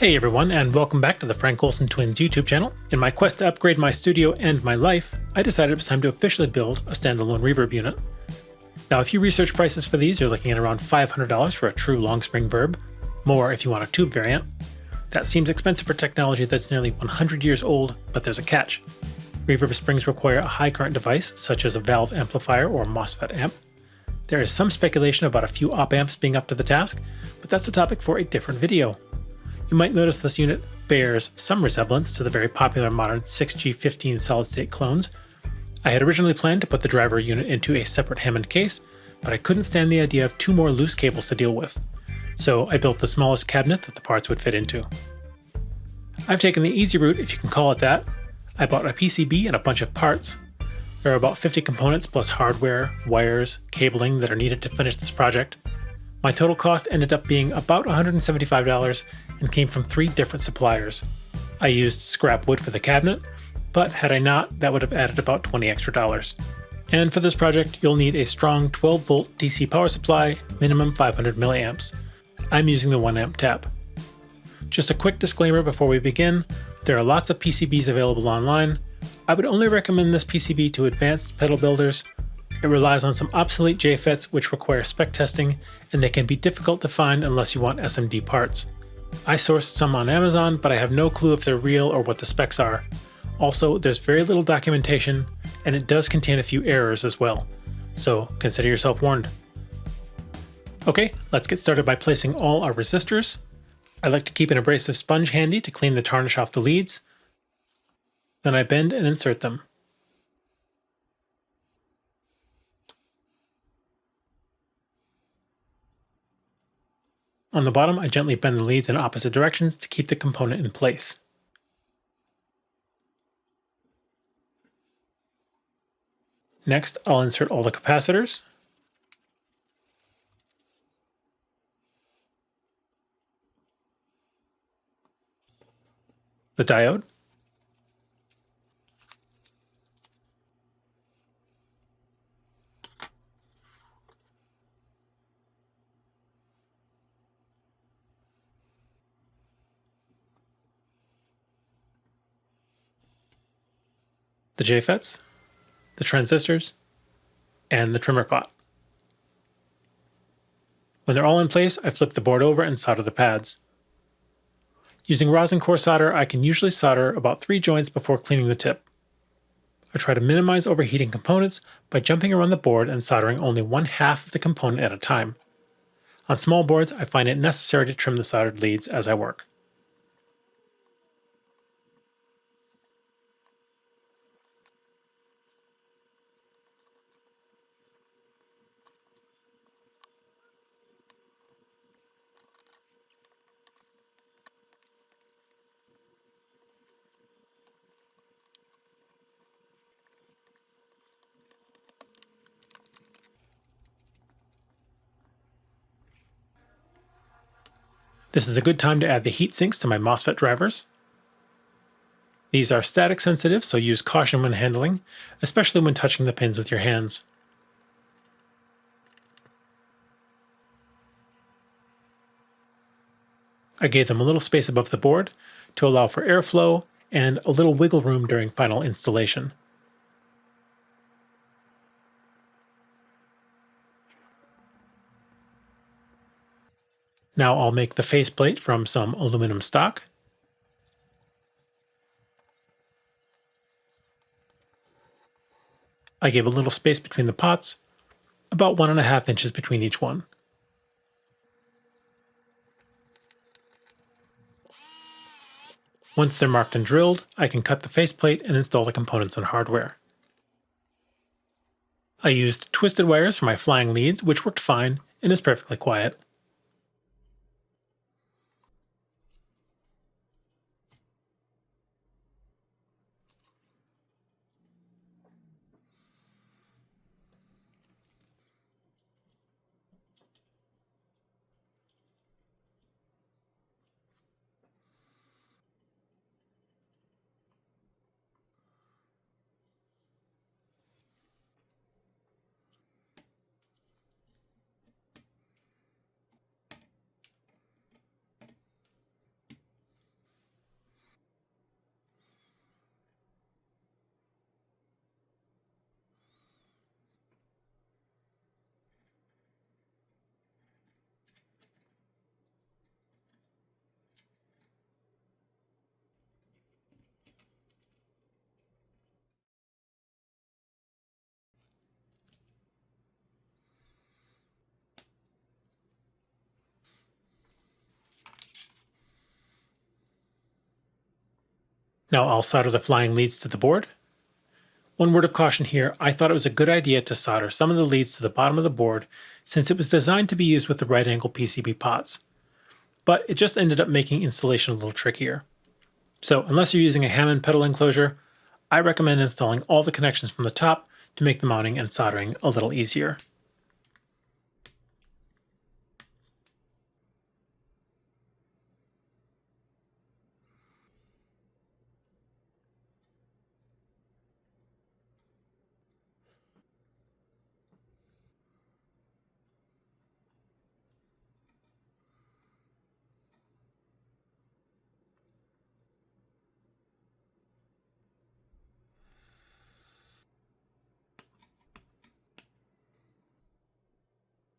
Hey everyone, and welcome back to the Frank Olson Twins YouTube channel. In my quest to upgrade my studio and my life, I decided it was time to officially build a standalone reverb unit. Now, if you research prices for these, you're looking at around $500 for a true long spring verb, more if you want a tube variant. That seems expensive for technology that's nearly 100 years old, but there's a catch. Reverb springs require a high current device, such as a valve amplifier or MOSFET amp. There is some speculation about a few op amps being up to the task, but that's a topic for a different video. You might notice this unit bears some resemblance to the very popular modern 6G15 solid-state clones. I had originally planned to put the driver unit into a separate Hammond case, but I couldn't stand the idea of two more loose cables to deal with, so I built the smallest cabinet that the parts would fit into. I've taken the easy route, if you can call it that. I bought a PCB and a bunch of parts. There are about 50 components plus hardware, wires, cabling that are needed to finish this project. My total cost ended up being about $175 and came from 3 different suppliers. I used scrap wood for the cabinet, but had I not, that would have added about $20 extra. And for this project, you'll need a strong 12-volt DC power supply, minimum 500 milliamps. I'm using the 1 amp tap. Just a quick disclaimer before we begin, there are lots of PCBs available online. I would only recommend this PCB to advanced pedal builders. It relies on some obsolete Jfets which require spec testing, and they can be difficult to find unless you want SMD parts. I sourced some on Amazon, but I have no clue if they're real or what the specs are. Also, there's very little documentation, and it does contain a few errors as well, so consider yourself warned. Okay, let's get started by placing all our resistors. I like to keep an abrasive sponge handy to clean the tarnish off the leads. Then I bend and insert them. On the bottom, I gently bend the leads in opposite directions to keep the component in place. Next, I'll insert all the capacitors, the diode, the Jfets, the transistors, and the trimmer pot. When they're all in place, I flip the board over and solder the pads. Using rosin core solder, I can usually solder about 3 joints before cleaning the tip. I try to minimize overheating components by jumping around the board and soldering only 1/2 of the component at a time. On small boards, I find it necessary to trim the soldered leads as I work. This is a good time to add the heat sinks to my MOSFET drivers. These are static sensitive, so use caution when handling, especially when touching the pins with your hands. I gave them a little space above the board to allow for airflow and a little wiggle room during final installation. Now I'll make the faceplate from some aluminum stock. I gave a little space between the pots, about 1.5 inches between each one. Once they're marked and drilled, I can cut the faceplate and install the components and hardware. I used twisted wires for my flying leads, which worked fine and is perfectly quiet. Now I'll solder the flying leads to the board. One word of caution here, I thought it was a good idea to solder some of the leads to the bottom of the board since it was designed to be used with the right angle PCB pots. But it just ended up making installation a little trickier. So unless you're using a Hammond pedal enclosure, I recommend installing all the connections from the top to make the mounting and soldering a little easier.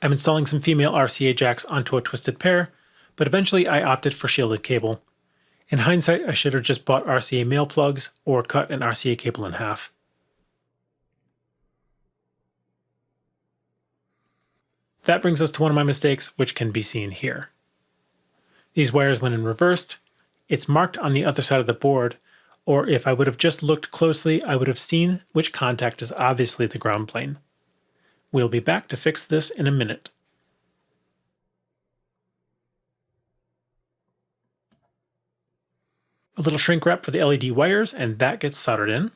I'm installing some female RCA jacks onto a twisted pair, but eventually I opted for shielded cable. In hindsight, I should have just bought RCA male plugs or cut an RCA cable in half. That brings us to one of my mistakes, which can be seen here. These wires went in reversed. It's marked on the other side of the board, or if I would have just looked closely, I would have seen which contact is obviously the ground plane. We'll be back to fix this in a minute. A little shrink wrap for the LED wires, and that gets soldered in.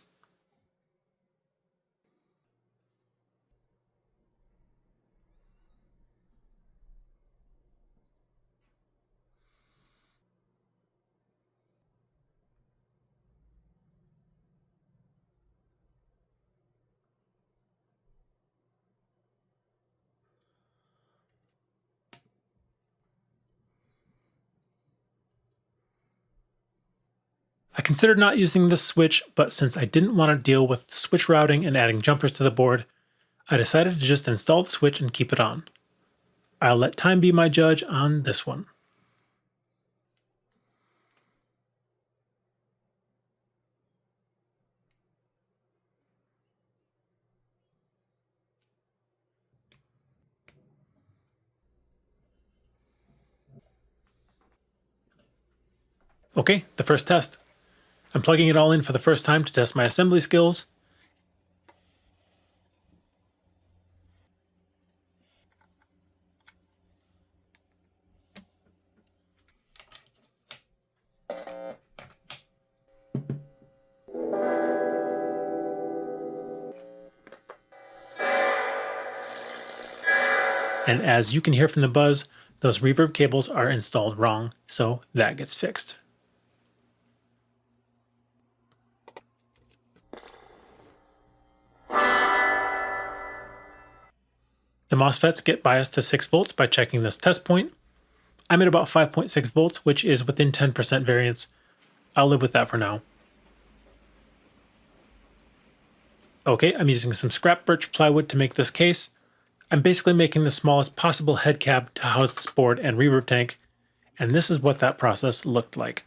I considered not using this switch, but since I didn't want to deal with the switch routing and adding jumpers to the board, I decided to just install the switch and keep it on. I'll let time be my judge on this one. Okay, the first test. I'm plugging it all in for the first time to test my assembly skills. And as you can hear from the buzz, those reverb cables are installed wrong, so that gets fixed. The MOSFETs get biased to 6 volts by checking this test point. I'm at about 5.6 volts, which is within 10% variance. I'll live with that for now. Okay, I'm using some scrap birch plywood to make this case. I'm basically making the smallest possible head cap to house this board and reverb tank, and this is what that process looked like.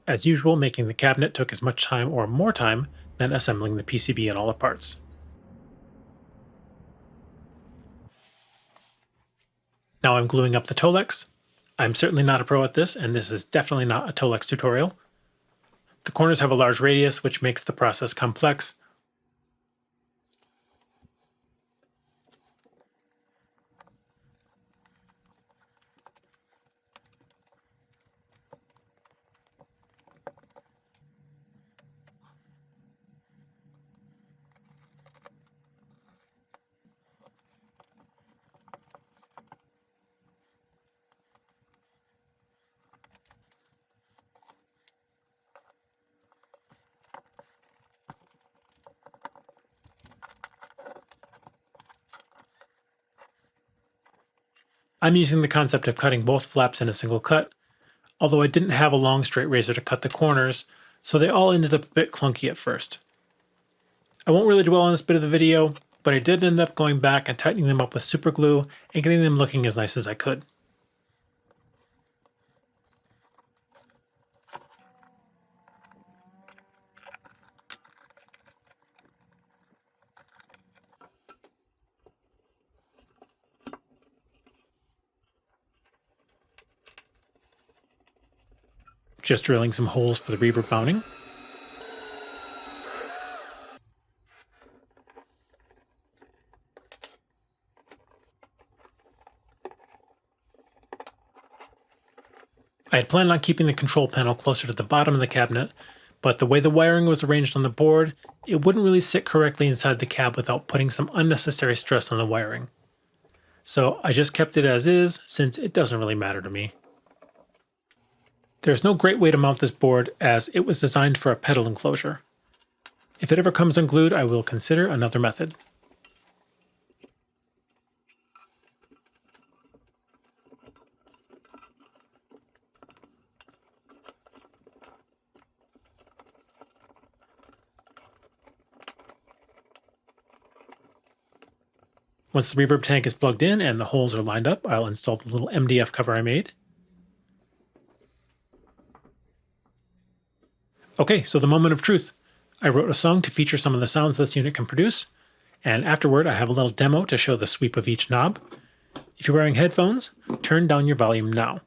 As usual, making the cabinet took as much time or more time than assembling the PCB and all the parts. Now I'm gluing up the tolex. I'm certainly not a pro at this, and this is definitely not a tolex tutorial. The corners have a large radius, which makes the process complex. I'm using the concept of cutting both flaps in a single cut, although I didn't have a long straight razor to cut the corners, so they all ended up a bit clunky at first. I won't really dwell on this bit of the video, but I did end up going back and tightening them up with super glue and getting them looking as nice as I could. Just drilling some holes for the reverb mounting. I had planned on keeping the control panel closer to the bottom of the cabinet, but the way the wiring was arranged on the board, it wouldn't really sit correctly inside the cab without putting some unnecessary stress on the wiring. So I just kept it as is, since it doesn't really matter to me. There's no great way to mount this board, as it was designed for a pedal enclosure. If it ever comes unglued, I will consider another method. Once the reverb tank is plugged in and the holes are lined up, I'll install the little MDF cover I made. Okay, so the moment of truth. I wrote a song to feature some of the sounds this unit can produce, and afterward I have a little demo to show the sweep of each knob. If you're wearing headphones, turn down your volume now.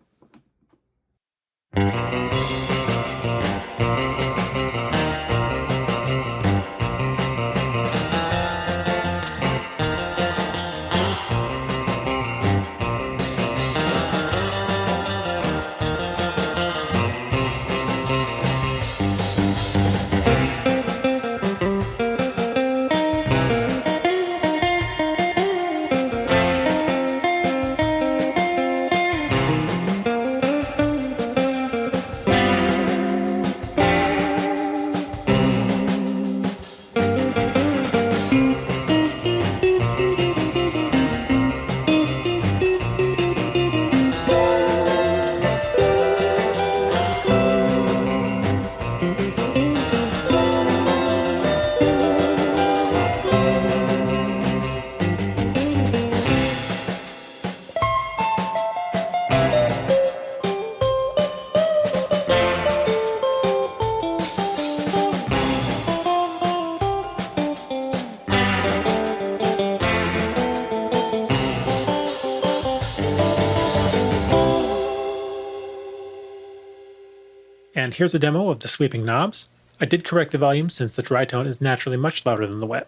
And here's a demo of the sweeping knobs. I did correct the volume since the dry tone is naturally much louder than the wet.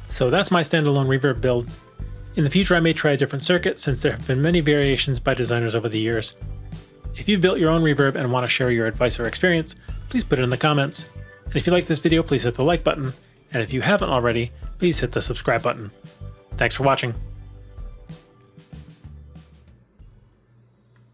So that's my standalone reverb build. In the future I may try a different circuit since there have been many variations by designers over the years. If you've built your own reverb and want to share your advice or experience, please put it in the comments. And if you like this video, please hit the like button, and if you haven't already, please hit the subscribe button. Thanks for watching.